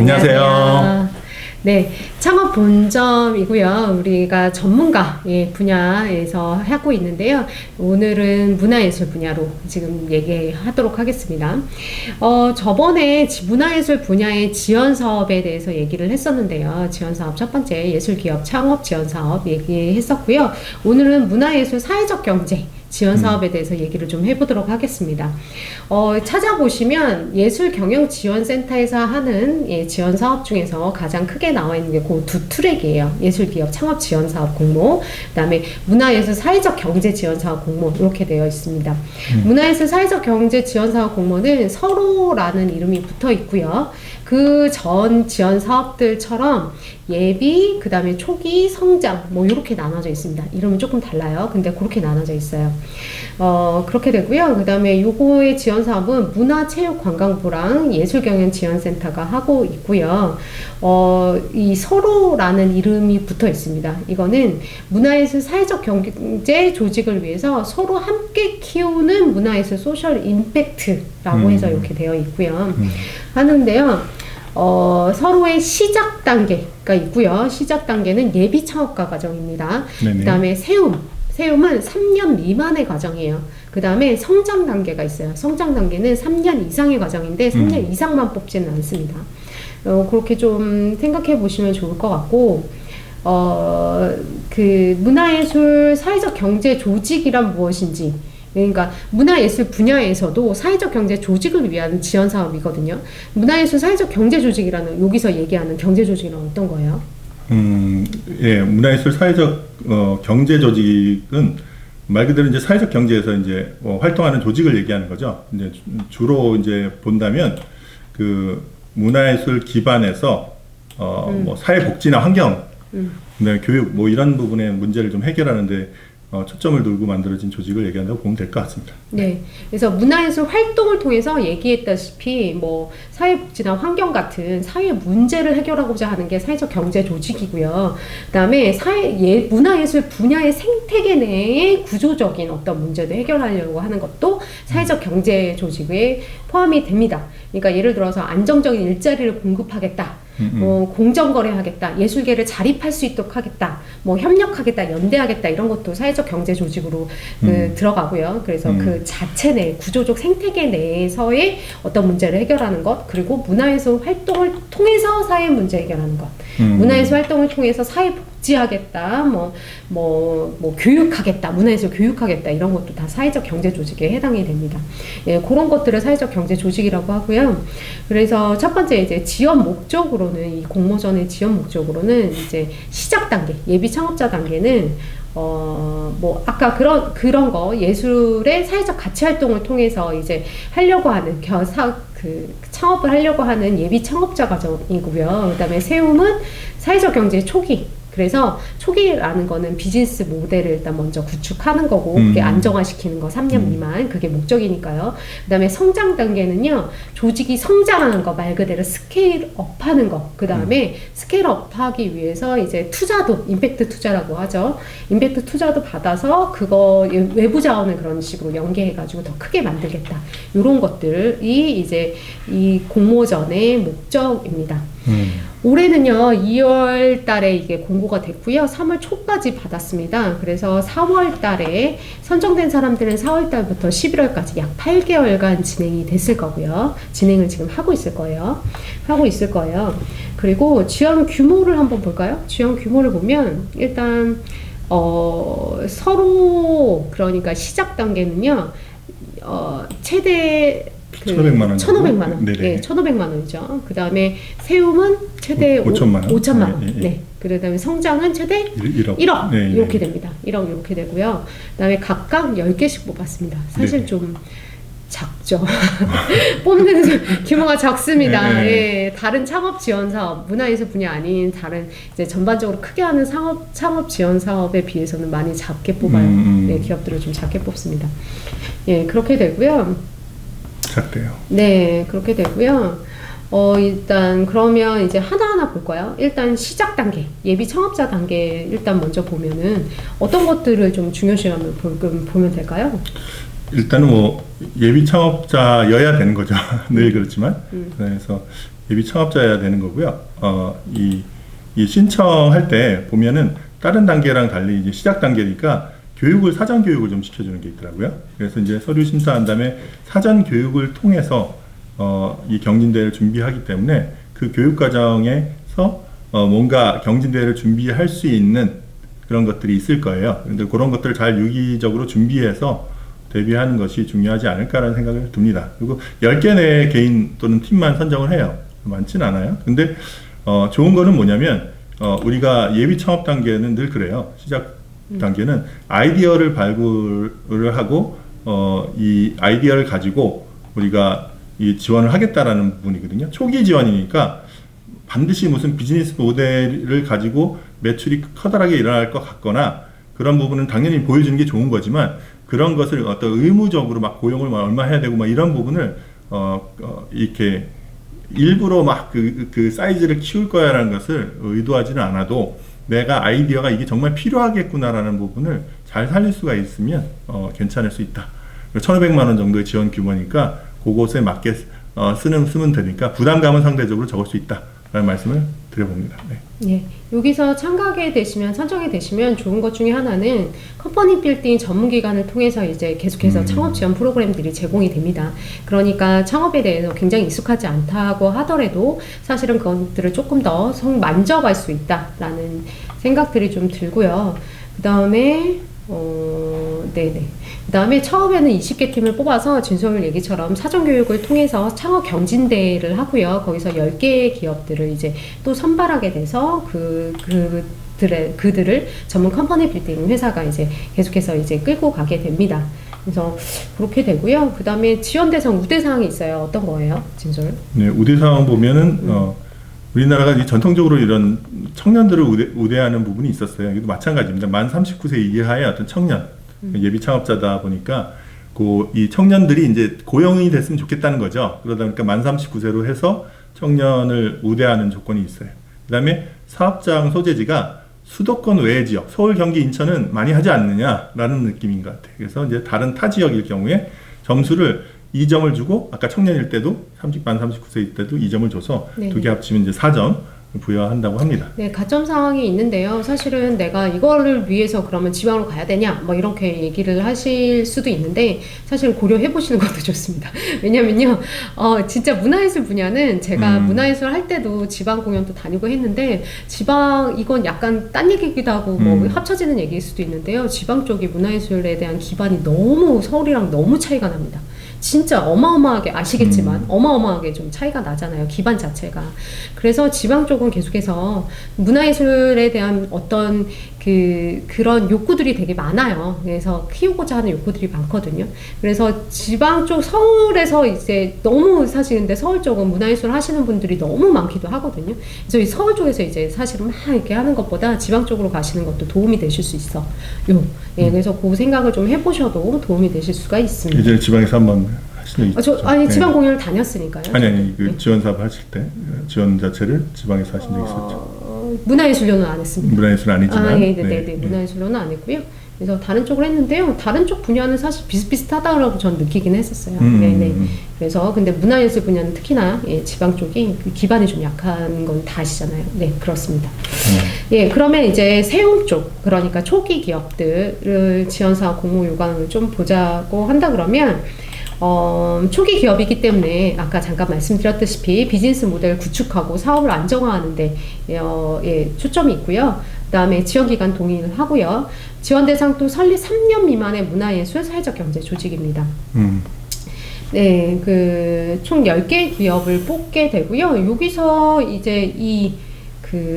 안녕하세요. 네, 창업 본점이고요. 우리가 전문가 분야에서 하고 있는데요. 오늘은 문화예술 분야로 지금 얘기하도록 하겠습니다. 저번에 문화예술 분야의 지원 사업에 대해서 얘기를 했었는데요. 지원 사업 첫 번째 예술기업 창업 지원 사업 얘기했었고요. 오늘은 문화예술 사회적 경제 지원 사업에 대해서 얘기를 좀 해보도록 하겠습니다. 찾아보시면 예술경영지원센터에서 하는 지원 사업 중에서 가장 크게 나와 있는 게 그 두 트랙이에요. 예술기업 창업지원사업 공모, 그 다음에 문화예술 사회적 경제 지원사업 공모, 이렇게 되어 있습니다. 문화예술 사회적 경제 지원사업 공모는 서로라는 이름이 붙어 있고요. 그 전 지원 사업들처럼 예비, 그 다음에 초기, 성장, 뭐 이렇게 나눠져 있습니다. 이름은 조금 달라요. 근데 그렇게 나눠져 있어요. 그렇게 되고요. 그 다음에 요거의 지원 사업은 문화체육관광부랑 예술경영지원센터가 하고 있고요. 이 서로라는 이름이 붙어 있습니다. 이거는 문화예술 사회적 경제 조직을 위해서 서로 함께 키우는 문화예술 소셜 임팩트라고 해서 이렇게 되어 있고요. 하는데요. 서로의 시작 단계가 있고요. 시작 단계는 예비 창업가 과정입니다. 그 다음에 세움은 3년 미만의 과정이에요. 그 다음에 성장 단계가 있어요. 성장 단계는 3년 이상의 과정인데 3년 이상만 뽑지는 않습니다. 그렇게 좀 생각해 보시면 좋을 것 같고, 그 문화예술 사회적 경제 조직이란 무엇인지, 그러니까 문화예술 분야에서도 사회적 경제 조직을 위한 지원 사업이거든요. 문화예술 사회적 경제 조직이라는, 여기서 얘기하는 경제 조직은 어떤 거예요? 예, 문화예술 사회적 경제 조직은 말 그대로 이제 사회적 경제에서 이제 활동하는 조직을 얘기하는 거죠. 이제 주로 이제 본다면 그 문화예술 기반에서 뭐 사회복지나 환경, 교육 뭐 이런 부분의 문제를 좀 해결하는데 초점을 두고 만들어진 조직을 얘기한다고 보면 될 것 같습니다. 네. 그래서 문화예술 활동을 통해서 얘기했다시피 뭐 사회복지나 환경 같은 사회 문제를 해결하고자 하는 게 사회적 경제 조직이고요. 그다음에 문화예술 분야의 생태계 내의 구조적인 어떤 문제도 해결하려고 하는 것도 사회적 경제 조직에 포함이 됩니다. 그러니까 예를 들어서 안정적인 일자리를 공급하겠다. 공정거래하겠다, 예술계를 자립할 수 있도록 하겠다, 뭐 협력하겠다, 연대하겠다, 이런 것도 사회적 경제 조직으로 들어가고요. 그래서 그 자체 내 구조적 생태계 내에서의 어떤 문제를 해결하는 것, 그리고 문화예술 활동을 통해서 사회 문제 해결하는 것, 문화예술 활동을 통해서 사회 복지하겠다, 뭐 교육하겠다, 문화예술 교육하겠다, 이런 것도 다 사회적 경제 조직에 해당이 됩니다. 예, 그런 것들을 사회적 경제 조직이라고 하고요. 그래서 첫 번째 이제 지원 목적으로는, 이 공모전의 지원 목적으로는 이제 시작 단계, 예비 창업자 단계는 뭐 아까 그런 거 예술의 사회적 가치 활동을 통해서 이제 하려고 하는 창업을 하려고 하는 예비 창업자 과정이고요. 그다음에 세움은 사회적 경제 초기. 그래서 초기라는 거는 비즈니스 모델을 일단 먼저 구축하는 거고, 그게 안정화시키는 거 3년 미만, 그게 목적이니까요. 그 다음에 성장 단계는요, 조직이 성장하는 거, 말 그대로 스케일업 하는 거. 그 다음에 스케일업 하기 위해서 이제 투자도, 임팩트 투자라고 하죠. 임팩트 투자도 받아서 그거 외부 자원을 그런 식으로 연계해가지고 더 크게 만들겠다. 이런 것들이 이제 이 공모전의 목적입니다. 올해는요, 2월 달에 이게 공고가 됐고요. 3월 초까지 받았습니다. 그래서 4월 달에 선정된 사람들은 4월 달부터 11월까지 약 8개월간 진행이 됐을 거고요. 진행을 지금 하고 있을 거예요. 그리고 지원 규모를 한번 볼까요? 지원 규모를 보면 일단 서로, 그러니까 시작 단계는요, 최대 1,500만 원. 1,500만 원. 네네. 네, 1,500만 원이죠. 그 다음에 세움은 최대 5천만 원. 5천만 원. 네, 네. 네. 그 다음에 성장은 최대 1억. 네, 이렇게 네. 됩니다. 1억 이렇게 되고요. 그 다음에 각각 10개씩 뽑았습니다. 사실 네. 좀 작죠. 뽑는 규모가 작습니다. 네. 예, 다른 창업 지원 사업, 문화예술 분야 아닌 다른 이제 전반적으로 크게 하는 창업 지원 사업에 비해서는 많이 작게 뽑아요. 네, 기업들을 좀 작게 뽑습니다. 예, 그렇게 되고요. 작대요. 네, 그렇게 되고요. 일단 그러면 이제 하나하나 볼까요? 일단 시작 단계, 예비 창업자 단계 일단 먼저 보면은 어떤 것들을 좀 중요시하면 보면 될까요? 일단은 뭐 예비 창업자여야 되는 거죠. 늘 그렇지만. 그래서 예비 창업자여야 되는 거고요. 이 신청할 때 보면은 다른 단계랑 달리 이제 시작 단계니까 사전 교육을 좀 시켜주는 게 있더라고요. 그래서 이제 서류 심사한 다음에 사전 교육을 통해서 이 경진대회를 준비하기 때문에 그 교육 과정에서 뭔가 경진대회를 준비할 수 있는 그런 것들이 있을 거예요. 근데 그런 것들을 잘 유기적으로 준비해서 대비하는 것이 중요하지 않을까라는 생각을 듭니다. 그리고 10개 내 개인 또는 팀만 선정을 해요. 많진 않아요. 근데 좋은 거는 뭐냐면 우리가 예비 창업 단계는 늘 그래요. 시작 단계는 아이디어를 발굴을 하고 이 아이디어를 가지고 우리가 이 지원을 하겠다라는 부분이거든요. 초기 지원이니까 반드시 무슨 비즈니스 모델을 가지고 매출이 커다랗게 일어날 것 같거나 그런 부분은 당연히 보여주는 게 좋은 거지만 그런 것을 어떤 의무적으로 막 고용을 얼마 해야 되고 막 이런 부분을 이렇게 일부러 막 그 사이즈를 키울 거야라는 것을 의도하지는 않아도 내가 아이디어가 이게 정말 필요하겠구나라는 부분을 잘 살릴 수가 있으면 괜찮을 수 있다. 1,500만 원 정도의 지원 규모니까 그곳에 맞게 쓰면 되니까 부담감은 상대적으로 적을 수 있다라는 말씀을 드려봅니다. 네. 예, 여기서 참가하게 되시면 선정이 되시면 좋은 것 중에 하나는 컴퍼니 빌딩 전문기관을 통해서 이제 계속해서 창업 지원 프로그램들이 제공이 됩니다. 그러니까 창업에 대해서 굉장히 익숙하지 않다고 하더라도 사실은 그것들을 조금 더 만져갈 수 있다라는 생각들이 좀 들고요. 그 다음에 네네. 그 다음에 처음에는 20개 팀을 뽑아서 진솔 얘기처럼 사전교육을 통해서 창업 경진대회를 하고요. 거기서 10개의 기업들을 이제 또 선발하게 돼서 그들을 전문 컴퍼니 빌딩 회사가 이제 계속해서 이제 끌고 가게 됩니다. 그래서 그렇게 되고요. 그 다음에 지원 대상 우대사항이 있어요. 어떤 거예요, 진솔? 네, 우대사항 보면은 우리나라가 전통적으로 이런 청년들을 우대하는 부분이 있었어요. 이것도 마찬가지입니다. 만 39세 이하의 어떤 청년, 예비 창업자다 보니까 이 청년들이 이제 고용이 됐으면 좋겠다는 거죠. 그러다 보니까 만 39세로 해서 청년을 우대하는 조건이 있어요. 그 다음에 사업장 소재지가 수도권 외의 지역, 서울, 경기, 인천은 많이 하지 않느냐라는 느낌인 것 같아요. 그래서 이제 다른 타 지역일 경우에 점수를 2점을 주고 아까 청년일 때도 만 39세일 때도 2점을 줘서 두 개 합치면 이제 4점 부여한다고 합니다. 네, 가점 사항이 있는데요. 사실은 내가 이거를 위해서 그러면 지방으로 가야 되냐, 뭐 이렇게 얘기를 하실 수도 있는데 사실 고려해 보시는 것도 좋습니다. 왜냐면요, 진짜 문화예술 분야는 제가 문화예술 할 때도 지방 공연도 다니고 했는데 지방 이건 약간 딴 얘기기도 하고 뭐 합쳐지는 얘기일 수도 있는데요. 지방 쪽이 문화예술에 대한 기반이 너무 서울이랑 너무 차이가 납니다. 진짜 어마어마하게 아시겠지만 어마어마하게 좀 차이가 나잖아요. 기반 자체가. 그래서 지방 쪽은 계속해서 문화예술에 대한 어떤 그런 욕구들이 되게 많아요. 그래서 키우고자 하는 욕구들이 많거든요. 그래서 지방 쪽 서울에서 이제 너무 사실 근데 서울 쪽은 문화예술 하시는 분들이 너무 많기도 하거든요. 그래서 이 서울 쪽에서 이제 사실은 막 이렇게 하는 것보다 지방 쪽으로 가시는 것도 도움이 되실 수 있어. 예, 그래서 그 생각을 좀 해보셔도 도움이 되실 수가 있습니다. 이제 지방에서 한번 하시는 게 있죠. 아니 지방 공연을 다녔으니까요. 아니 그 지원 사업 하실 때 지원 자체를 지방에서 하신 적 있었죠. 문화예술로는 안 했습니다. 문화예술 아니지만. 네. 문화예술로는 안 했고요. 그래서 다른 쪽으로 했는데요. 다른 쪽 분야는 사실 비슷비슷하다고 전 느끼긴 했었어요. 그래서 근데 문화예술 분야는 특히나 지방 쪽이 기반이 좀 약한 건 다 아시잖아요. 네, 그렇습니다. 예, 그러면 이제 세움 쪽, 그러니까 초기 기업들을 지원사업 공모 요강을 좀 보자고 한다 그러면 초기 기업이기 때문에 아까 잠깐 말씀드렸다시피 비즈니스 모델을 구축하고 사업을 안정화하는 데 초점이 있고요. 그 다음에 지원기간 동의를 하고요. 지원 대상도 설립 3년 미만의 문화예술 사회적 경제 조직입니다. 네, 총 10개 기업을 뽑게 되고요. 여기서 이제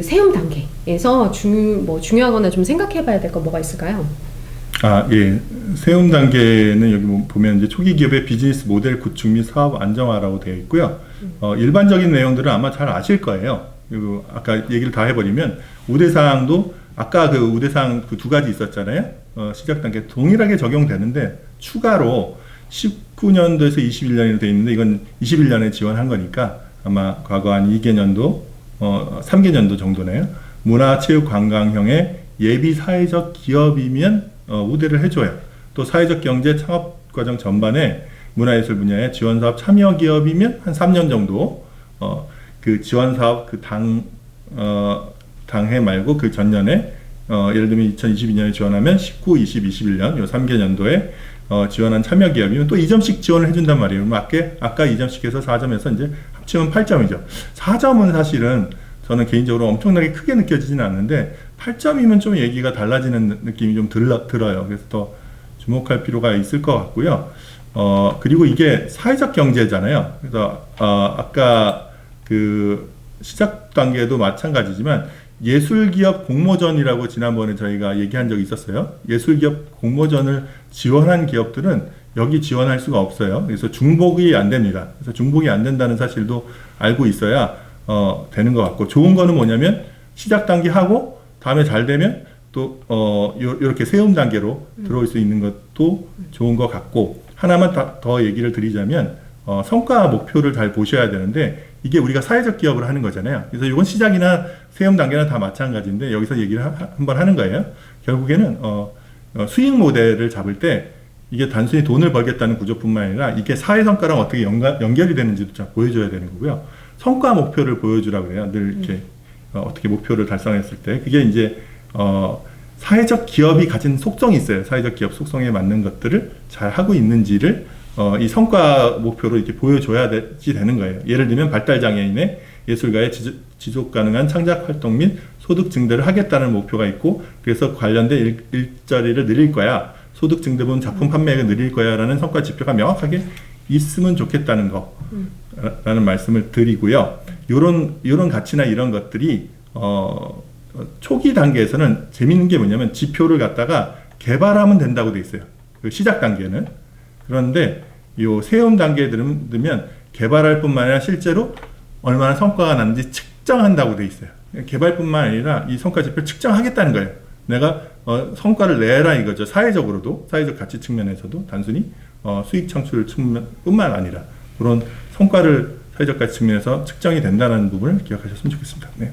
세움 단계에서 중요하거나 좀 생각해 봐야 될 거 뭐가 있을까요? 예. 세움 단계는 여기 보면 이제 초기 기업의 비즈니스 모델 구축 및 사업 안정화라고 되어 있고요. 일반적인 내용들은 아마 잘 아실 거예요. 그리고 아까 얘기를 다 해버리면 우대사항도 아까 그 우대사항 그 두 가지 있었잖아요. 시작 단계 동일하게 적용되는데 추가로 19년도에서 21년으로 되어 있는데 이건 21년에 지원한 거니까 아마 과거 한 2개년도, 3개년도 정도네요. 문화체육관광형의 예비 사회적 기업이면 우대를 해줘요. 또 사회적 경제 창업 과정 전반에 문화예술 분야의 지원사업 참여 기업이면 한 3년 정도 그 지원 사업 당해 말고 그 전년에 예를 들면 2022년에 지원하면 19, 20, 21년 요 3개년도에 지원한 참여 기업이면 또 2점씩 지원을 해준단 말이에요. 아까 2점씩해서 4점에서 이제 합치면 8점이죠. 4점은 사실은 저는 개인적으로 엄청나게 크게 느껴지지는 않는데 8점이면 좀 얘기가 달라지는 느낌이 좀 들어요. 그래서 더 주목할 필요가 있을 것 같고요. 그리고 이게 사회적 경제잖아요. 그래서 아까 그 시작 단계도 마찬가지지만 예술기업 공모전이라고 지난번에 저희가 얘기한 적이 있었어요. 예술기업 공모전을 지원한 기업들은 여기 지원할 수가 없어요. 그래서 중복이 안 됩니다. 그래서 중복이 안 된다는 사실도 알고 있어야 되는 것 같고, 좋은 거는 뭐냐면 시작 단계 하고 다음에 잘 되면 또 이렇게 세움 단계로 들어올 수 있는 것도 좋은 것 같고, 하나만 더 얘기를 드리자면 성과 목표를 잘 보셔야 되는데, 이게 우리가 사회적 기업을 하는 거잖아요. 그래서 이건 시작이나 세움 단계나 다 마찬가지인데 여기서 얘기를 한번 하는 거예요. 결국에는 수익 모델을 잡을 때 이게 단순히 돈을 벌겠다는 구조뿐만 아니라 이게 사회 성과랑 어떻게 연결이 되는지도 잘 보여줘야 되는 거고요. 성과 목표를 보여주라고 그래요. 늘 이렇게 어떻게 목표를 달성했을 때 그게 이제 사회적 기업이 가진 속성이 있어요. 사회적 기업 속성에 맞는 것들을 잘 하고 있는지를 이 성과 목표로 이렇게 보여줘야 되는 거예요. 예를 들면 발달장애인의 예술가의 지속 가능한 창작 활동 및 소득 증대를 하겠다는 목표가 있고, 그래서 관련된 일자리를 늘릴 거야, 소득 증대분 작품 판매액을 늘릴 거야 라는 성과 지표가 명확하게 있으면 좋겠다는 거 라는 말씀을 드리고요. 요런 가치나 이런 것들이 초기 단계에서는 재밌는 게 뭐냐면 지표를 갖다가 개발하면 된다고 돼 있어요. 그 시작 단계는. 그런데 요 세움 단계에 들면 개발할 뿐만 아니라 실제로 얼마나 성과가 나는지 측정한다고 돼 있어요. 개발뿐만 아니라 이 성과 지표를 측정하겠다는 거예요. 내가 성과를 내라 이거죠. 사회적으로도, 사회적 가치 측면에서도 단순히 수익 창출 측면뿐만 아니라 그런 성과를 사회적 가치 측면에서 측정이 된다는 부분을 기억하셨으면 좋겠습니다. 네.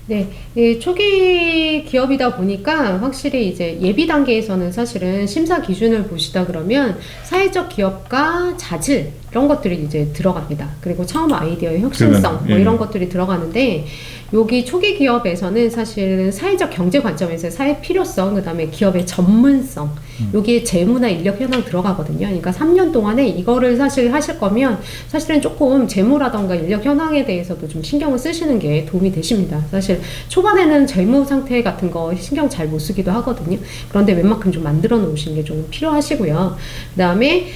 네, 이 초기 기업이다 보니까 확실히 이제 예비 단계에서는 사실은 심사 기준을 보시다 그러면 사회적 기업과 자질 이런 것들이 이제 들어갑니다. 그리고 처음 아이디어의 혁신성 뭐 이런 것들이 들어가는데, 여기 초기 기업에서는 사실은 사회적 경제 관점에서 사회 필요성, 그 다음에 기업의 전문성, 여기에 재무나 인력 현황 들어가거든요. 그러니까 3년 동안에 이거를 사실 하실 거면 사실은 조금 재무라던가 인력 현황에 대해서도 좀 신경을 쓰시는 게 도움이 되십니다. 사실 초반에는 재무 상태 같은 거 신경 잘 못 쓰기도 하거든요. 그런데 웬만큼 좀 만들어 놓으시는 게 좀 필요하시고요. 그 다음에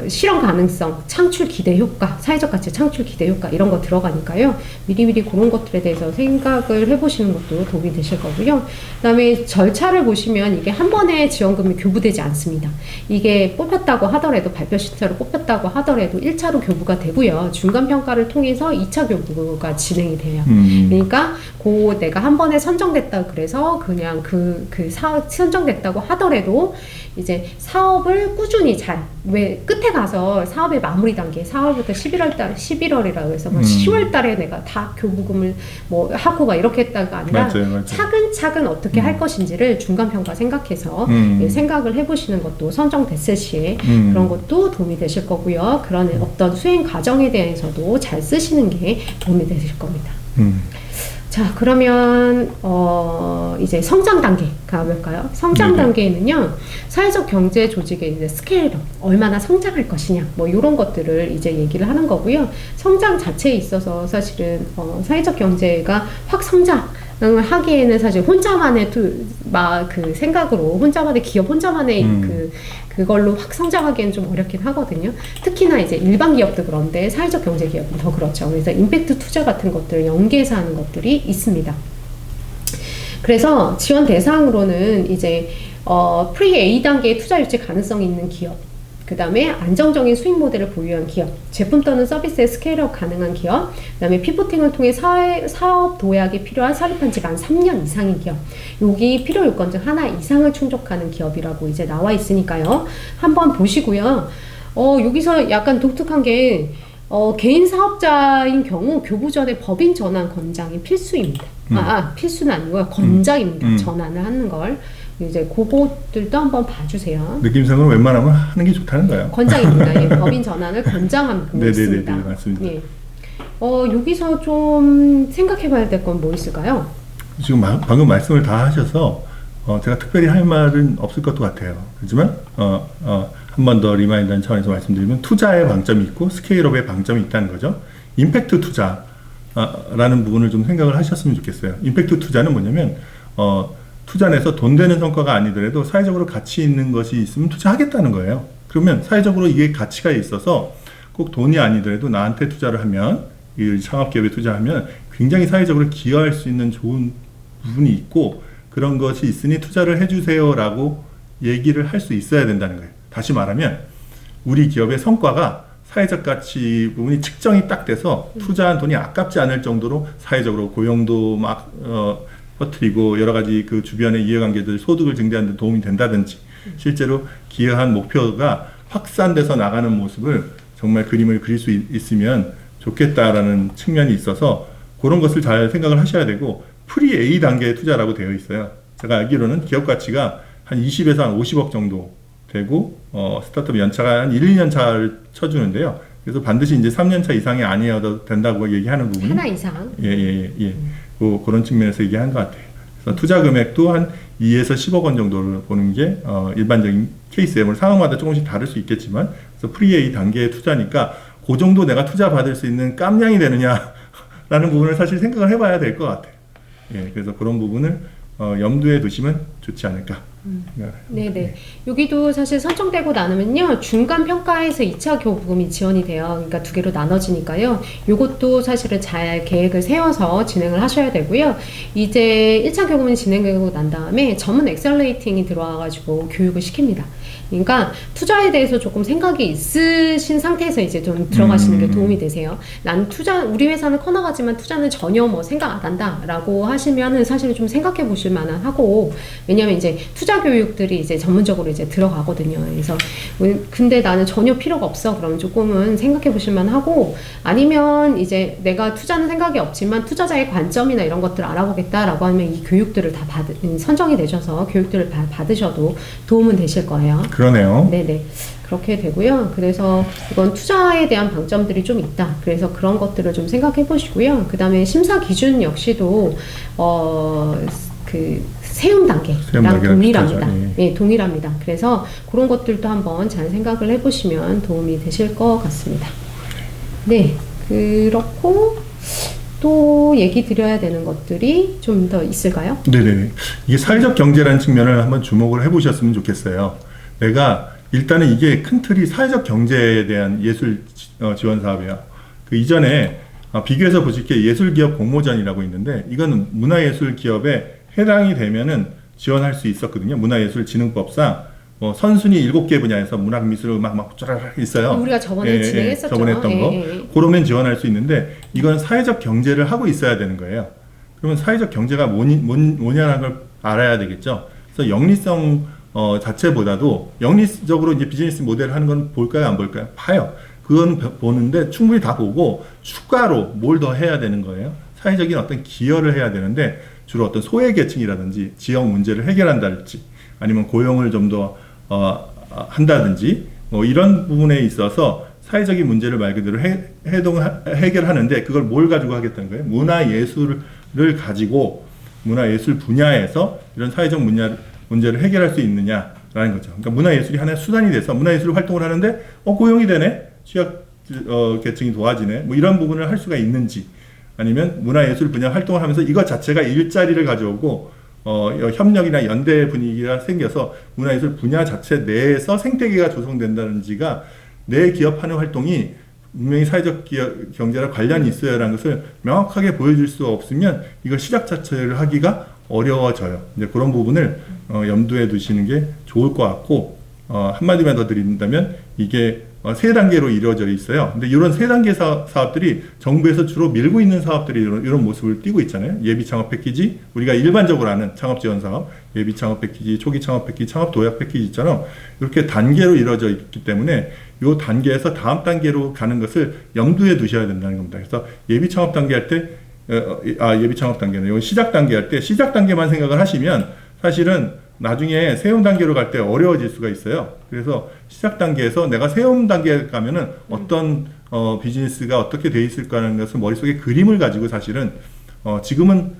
실현 가능성, 창출 기대 효과, 사회적 가치 창출 기대 효과 이런 거 들어가니까요. 미리미리 그런 것들에 대해서 생각을 해보시는 것도 도움이 되실 거고요. 그 다음에 절차를 보시면 이게 한 번에 지원금이 교부되지 않습니다. 이게 뽑혔다고 하더라도, 발표 신청으로 뽑혔다고 하더라도 1차로 교부가 되고요. 중간평가를 통해서 2차 교부가 진행이 돼요. 그러니까 내가 한 번에 선정됐다 그래서 그냥 사업 선정됐다고 하더라도 이제 사업을 꾸준히 왜 끝에 가서 사업의 마무리 단계, 4월부터 11월이라고 해서 10월 달에 내가 다 교부금을 뭐 하고 막 이렇게 했다가 아니라 맞아요. 차근차근 어떻게 할 것인지를 중간평가 생각해서 생각을 해보시는 것도 선정됐을 시에 그런 것도 도움이 되실 거고요. 그런 어떤 수행 과정에 대해서도 잘 쓰시는 게 도움이 되실 겁니다. 자, 그러면 이제 성장 단계 가볼까요? 성장 단계에는요, 사회적 경제 조직의 이제 스케일업, 얼마나 성장할 것이냐, 뭐 이런 것들을 이제 얘기를 하는 거고요. 성장 자체에 있어서 사실은 사회적 경제가 확 성장을 하기에는 사실 혼자만의 그 생각으로, 혼자만의 기업, 혼자만의 그걸로 확 성장하기에는 좀 어렵긴 하거든요. 특히나 이제 일반 기업도 그런데 사회적 경제 기업은 더 그렇죠. 그래서 임팩트 투자 같은 것들을 연계해서 하는 것들이 있습니다. 그래서 지원 대상으로는 이제 프리 A 단계의 투자 유치 가능성이 있는 기업, 그 다음에 안정적인 수익 모델을 보유한 기업, 제품 또는 서비스의 스케일업 가능한 기업, 그 다음에 피보팅을 통해 사업 도약이 필요한 설립한 지가 한 3년 이상인 기업, 여기 필요 요건 중 하나 이상을 충족하는 기업이라고 이제 나와 있으니까요. 한번 보시고요. 여기서 약간 독특한 게 개인 사업자인 경우 교부 전에 법인 전환 권장이 필수입니다. 필수는 아니고요. 권장입니다. 전환을 하는 걸. 이제 그것들도 한번 봐주세요. 느낌상으로 웬만하면 하는 게 좋다는 거예요. 권장입니다. 예, 법인 전환을 권장하고 있습니다. 맞습니다. 예. 여기서 좀 생각해 봐야 될 건 뭐 있을까요? 지금 방금 말씀을 다 하셔서 제가 특별히 할 말은 없을 것도 같아요. 하지만 한 번 더 리마인드하는 차원에서 말씀드리면 투자의 방점이 있고 스케일업의 방점이 있다는 거죠. 임팩트 투자라는 부분을 좀 생각을 하셨으면 좋겠어요. 임팩트 투자는 뭐냐면 투자 내서 돈 되는 성과가 아니더라도 사회적으로 가치 있는 것이 있으면 투자하겠다는 거예요. 그러면 사회적으로 이게 가치가 있어서 꼭 돈이 아니더라도 나한테 투자를 하면, 이 창업기업에 투자하면 굉장히 사회적으로 기여할 수 있는 좋은 부분이 있고, 그런 것이 있으니 투자를 해주세요라고 얘기를 할 수 있어야 된다는 거예요. 다시 말하면 우리 기업의 성과가 사회적 가치 부분이 측정이 딱 돼서 투자한 돈이 아깝지 않을 정도로 사회적으로 고용도 막 퍼뜨리고 여러 가지 그 주변의 이해관계들 소득을 증대하는 데 도움이 된다든지 실제로 기여한 목표가 확산돼서 나가는 모습을 정말 그림을 그릴 수 있으면 좋겠다라는 측면이 있어서 그런 것을 잘 생각을 하셔야 되고, 프리 A 단계의 투자라고 되어 있어요. 제가 알기로는 기업 가치가 한 20에서 한 50억 정도 되고 스타트업 연차가 한 1, 2년 차를 쳐주는데요. 그래서 반드시 이제 3년 차 이상이 아니어도 된다고 얘기하는 부분이 하나 이상. 예. 그런 측면에서 얘기한 것 같아요. 그래서 투자 금액도 한 2에서 10억 원 정도를 보는 게 일반적인 케이스예요. 물론 상황마다 조금씩 다를 수 있겠지만, 그래서 프리 A 단계의 투자니까 그 정도 내가 투자 받을 수 있는 깜냥이 되느냐라는 부분을 사실 생각을 해봐야 될 것 같아요. 예, 그래서 그런 부분을 염두에 두시면 좋지 않을까. 네네. 여기도 사실 선정되고 나누면요, 중간 평가에서 2차 교부금이 지원이 돼요. 그러니까 두 개로 나눠지니까요. 요것도 사실은 잘 계획을 세워서 진행을 하셔야 되고요. 이제 1차 교부금이 진행되고 난 다음에 전문 엑셀레이팅이 들어와가지고 교육을 시킵니다. 그러니까 투자에 대해서 조금 생각이 있으신 상태에서 이제 좀 들어가시는 게 도움이 되세요. 난 우리 회사는 커나가지만 투자는 전혀 뭐 생각 안 한다라고 하시면은 사실 좀 생각해 보실 만한 하고, 왜냐면 이제 투자 교육들이 이제 전문적으로 이제 들어가거든요. 그래서 근데 나는 전혀 필요가 없어. 그러면 조금은 생각해 보실 만하고, 아니면 이제 내가 투자는 생각이 없지만 투자자의 관점이나 이런 것들을 알아보겠다라고 하면 이 교육들을 다 선정이 되셔서 교육들을 다 받으셔도 도움은 되실 거예요. 그러네요. 네네. 그렇게 되고요. 그래서 이건 투자에 대한 방점들이 좀 있다. 그래서 그런 것들을 좀 생각해 보시고요. 그 다음에 심사 기준 역시도 그 세움 단계랑 동일합니다. 네, 동일합니다. 그래서 그런 것들도 한번 잘 생각을 해보시면 도움이 되실 것 같습니다. 네, 그렇고 또 얘기 드려야 되는 것들이 좀 더 있을까요? 네네. 이게 사회적 경제라는 측면을 한번 주목을 해보셨으면 좋겠어요. 내가 일단은 이게 큰 틀이 사회적 경제에 대한 예술 지원 사업이에요. 그 이전에 비교해서 보실 게 예술기업 공모전이라고 있는데, 이건 문화예술 기업에 해당이 되면은 지원할 수 있었거든요. 문화예술진흥법상 선순위 7개 분야에서 문학, 미술, 음악 막 쫙 있어요. 우리가 저번에 진행했었죠. 저번에 했던 거. 그러면 지원할 수 있는데, 이건 사회적 경제를 하고 있어야 되는 거예요. 그러면 사회적 경제가 뭐냐는 걸 알아야 되겠죠. 그래서 영리성 자체보다도 영리적으로 이제 비즈니스 모델을 하는 건 볼까요, 안 볼까요? 봐요. 그건 보는데 충분히 다 보고 추가로 뭘 더 해야 되는 거예요. 사회적인 어떤 기여를 해야 되는데, 주로 어떤 소외계층이라든지 지역 문제를 해결한다든지 아니면 고용을 좀 더 한다든지 뭐 이런 부분에 있어서 사회적인 문제를 말 그대로 해결하는데, 그걸 뭘 가지고 하겠다는 거예요? 문화예술을 가지고 문화예술 분야에서 이런 사회적 문제를 해결할 수 있느냐라는 거죠. 그러니까 문화예술이 하나의 수단이 돼서 문화예술 활동을 하는데 고용이 되네, 취약 계층이 도와지네, 뭐 이런 부분을 할 수가 있는지, 아니면 문화예술 분야 활동을 하면서 이것 자체가 일자리를 가져오고 협력이나 연대 분위기가 생겨서 문화예술 분야 자체 내에서 생태계가 조성된다는지가 내 기업하는 활동이 분명히 사회적 경제랑 관련이 있어야라는 것을 명확하게 보여줄 수 없으면 이걸 시작 자체를 하기가 어려워져요. 이제 그런 부분을 염두에 두시는 게 좋을 것 같고, 한마디만 더 드린다면 이게 3단계로 이루어져 있어요. 근데 이런 3단계 사업들이 정부에서 주로 밀고 있는 사업들이 이런 모습을 띠고 있잖아요. 예비 창업 패키지, 우리가 일반적으로 아는 창업 지원 사업, 예비 창업 패키지, 초기 창업 패키지, 창업 도약 패키지처럼 이렇게 단계로 이루어져 있기 때문에 이 단계에서 다음 단계로 가는 것을 염두에 두셔야 된다는 겁니다. 그래서 예비 창업 단계 할 때, 예비 창업 단계는 이건 시작 단계 할 때 시작 단계만 생각을 하시면 사실은 나중에 세움 단계로 갈 때 어려워질 수가 있어요. 그래서 시작 단계에서 내가 세움 단계에 가면은 어떤 비즈니스가 어떻게 돼 있을까 하는 것을 머릿속에 그림을 가지고 사실은 지금은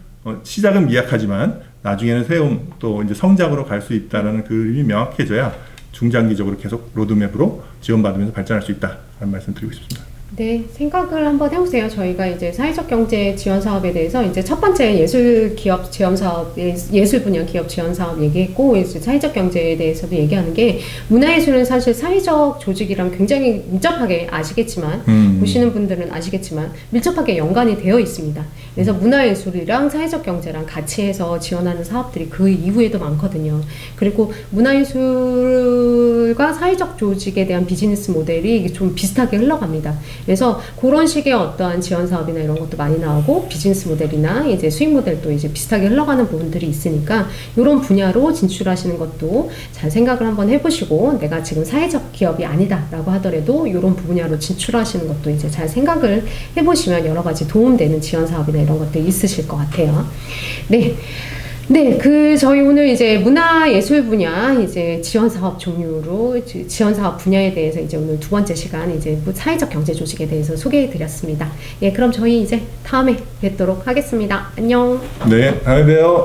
시작은 미약하지만 나중에는 세움 또 이제 성장으로 갈 수 있다라는 그림이 명확해져야 중장기적으로 계속 로드맵으로 지원받으면서 발전할 수 있다라는 말씀 드리고 싶습니다. 네, 생각을 한번 해보세요. 저희가 이제 사회적 경제 지원 사업에 대해서 이제 첫 번째 예술 기업 지원 사업, 예술 분야 기업 지원 사업 얘기했고, 이제 사회적 경제에 대해서도 얘기하는 게, 문화예술은 사실 사회적 조직이랑 굉장히 밀접하게 아시겠지만, 보시는 분들은 아시겠지만, 밀접하게 연관이 되어 있습니다. 그래서 문화예술이랑 사회적 경제랑 같이 해서 지원하는 사업들이 그 이후에도 많거든요. 그리고 문화예술과 사회적 조직에 대한 비즈니스 모델이 좀 비슷하게 흘러갑니다. 그래서 그런 식의 어떠한 지원 사업이나 이런 것도 많이 나오고 비즈니스 모델이나 이제 수익 모델도 이제 비슷하게 흘러가는 부분들이 있으니까 이런 분야로 진출하시는 것도 잘 생각을 한번 해보시고 내가 지금 사회적 기업이 아니다라고 하더라도 이런 분야로 진출하시는 것도 이제 잘 생각을 해보시면 여러 가지 도움되는 지원 사업이나 이런 것들이 있으실 것 같아요. 네. 네, 저희 오늘 이제 문화예술 분야 이제 지원 사업 종류로 지원 사업 분야에 대해서 이제 오늘 두 번째 시간 이제 사회적 경제 조직에 대해서 소개해 드렸습니다. 예, 그럼 저희 이제 다음에 뵙도록 하겠습니다. 안녕. 네, 다음에 봬요.